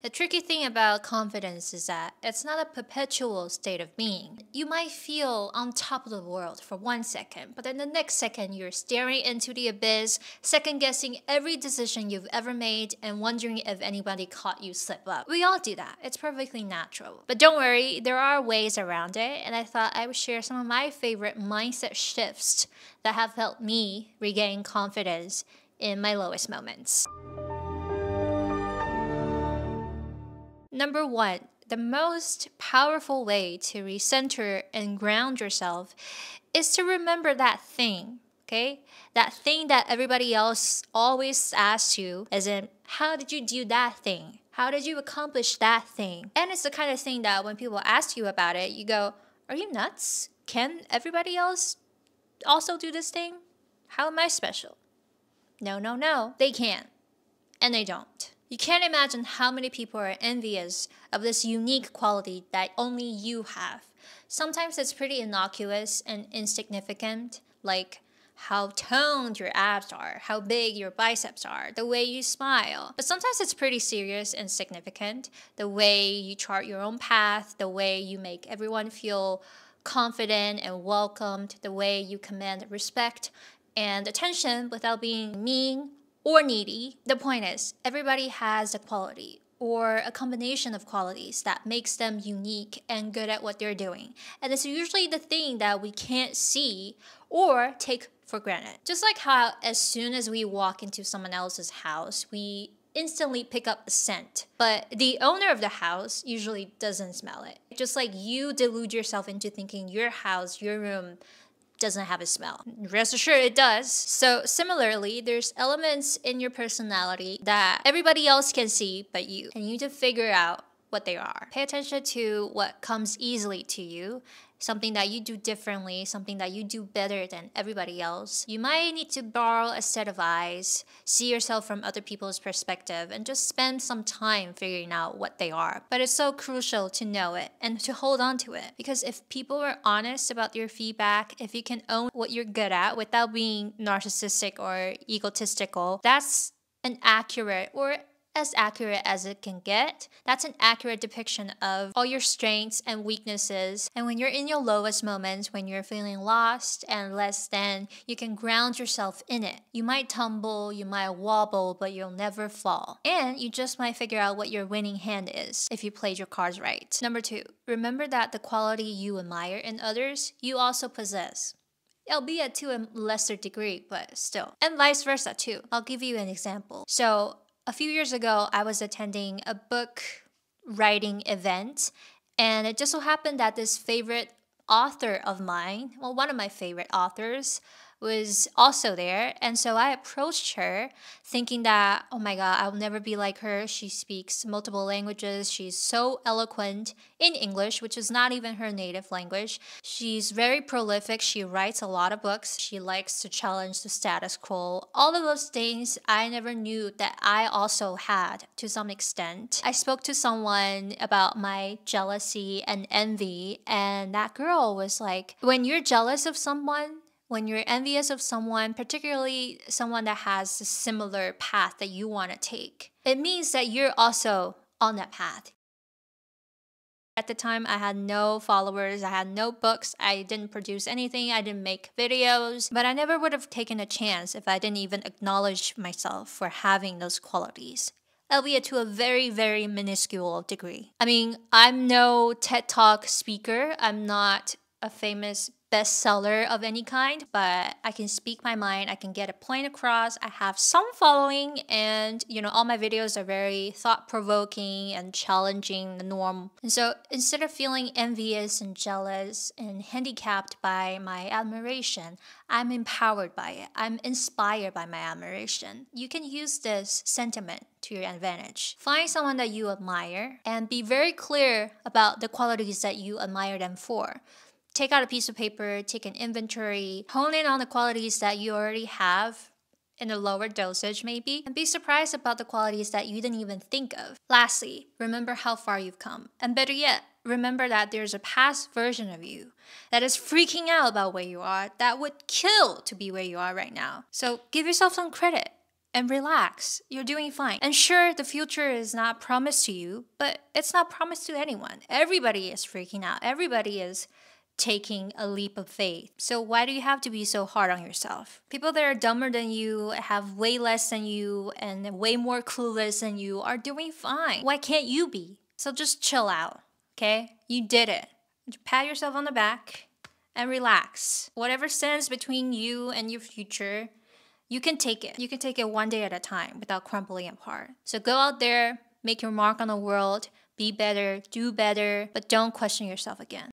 The tricky thing about confidence is that it's not a perpetual state of being. You might feel on top of the world for 1 second, but then the next second you're staring into the abyss, second-guessing every decision you've ever made and wondering if anybody caught you slip up. We all do that. It's perfectly natural. But don't worry, there are ways around it, and I thought I would share some of my favorite mindset shifts that have helped me regain confidence in my lowest moments. Number 1, the most powerful way to recenter and ground yourself is to remember that thing, okay? That thing that everybody else always asks you, as in, how did you do that thing? How did you accomplish that thing? And it's the kind of thing that when people ask you about it, you go, are you nuts? Can everybody else also do this thing? How am I special? No, they can't. And they don't. You can't imagine how many people are envious of this unique quality that only you have. Sometimes it's pretty innocuous and insignificant, like how toned your abs are, how big your biceps are, the way you smile. But sometimes it's pretty serious and significant, the way you chart your own path, the way you make everyone feel confident and welcomed, the way you command respect and attention without being mean or needy. The point is, everybody has a quality or a combination of qualities that makes them unique and good at what they're doing. And it's usually the thing that we can't see or take for granted. Just like how as soon as we walk into someone else's house, we instantly pick up the scent. But the owner of the house usually doesn't smell it. Just like you delude yourself into thinking your house, your room, doesn't have a smell. Rest assured it does. So similarly, there's elements in your personality that everybody else can see but you. And you need to figure out what they are. Pay attention to what comes easily to you, something that you do differently, something that you do better than everybody else. You might need to borrow a set of eyes, see yourself from other people's perspective, and just spend some time figuring out what they are. But it's so crucial to know it and to hold on to it. Because if people are honest about your feedback, if you can own what you're good at without being narcissistic or egotistical, that's an accurate or as accurate as it can get. That's an accurate depiction of all your strengths and weaknesses. And when you're in your lowest moments, when you're feeling lost and less than, you can ground yourself in it. You might tumble, you might wobble, but you'll never fall. And you just might figure out what your winning hand is if you played your cards right. Number 2, remember that the quality you admire in others, you also possess. Albeit to a lesser degree, but still. And vice versa too. I'll give you an example. So a few years ago, I was attending a book writing event, and it just so happened that this favorite author of mine, well, one of my favorite authors, was also there. And so I approached her thinking that, oh my God, I'll never be like her. She speaks multiple languages. She's so eloquent in English, which is not even her native language. She's very prolific. She writes a lot of books. She likes to challenge the status quo. All of those things I never knew that I also had to some extent. I spoke to someone about my jealousy and envy, and that girl was like, when you're jealous of someone, when you're envious of someone, particularly someone that has a similar path that you want to take, it means that you're also on that path. At the time, I had no followers, I had no books, I didn't produce anything, I didn't make videos, but I never would have taken a chance if I didn't even acknowledge myself for having those qualities. Albeit to a very, very minuscule degree. I mean, I'm no TED Talk speaker, I'm not a famous bestseller of any kind, but I can speak my mind, I can get a point across, I have some following, and all my videos are very thought-provoking and challenging the norm. And so instead of feeling envious and jealous and handicapped by my admiration, I'm empowered by it. I'm inspired by my admiration. You can use this sentiment to your advantage. Find someone that you admire and be very clear about the qualities that you admire them for. Take out a piece of paper, take an inventory, hone in on the qualities that you already have in a lower dosage maybe, and be surprised about the qualities that you didn't even think of. Lastly, remember how far you've come. And better yet, remember that there's a past version of you that is freaking out about where you are, that would kill to be where you are right now. So give yourself some credit. and relax. You're doing fine. And sure, the future is not promised to you, but it's not promised to anyone. Everybody is freaking out. Everybody is taking a leap of faith. So why do you have to be so hard on yourself? People that are dumber than you, have way less than you, and way more clueless than you are doing fine. Why can't you be? So just chill out, okay? You did it. Pat yourself on the back and relax. Whatever stands between you and your future, you can take it. You can take it one day at a time without crumbling apart. So go out there, make your mark on the world, be better, do better, but don't question yourself again.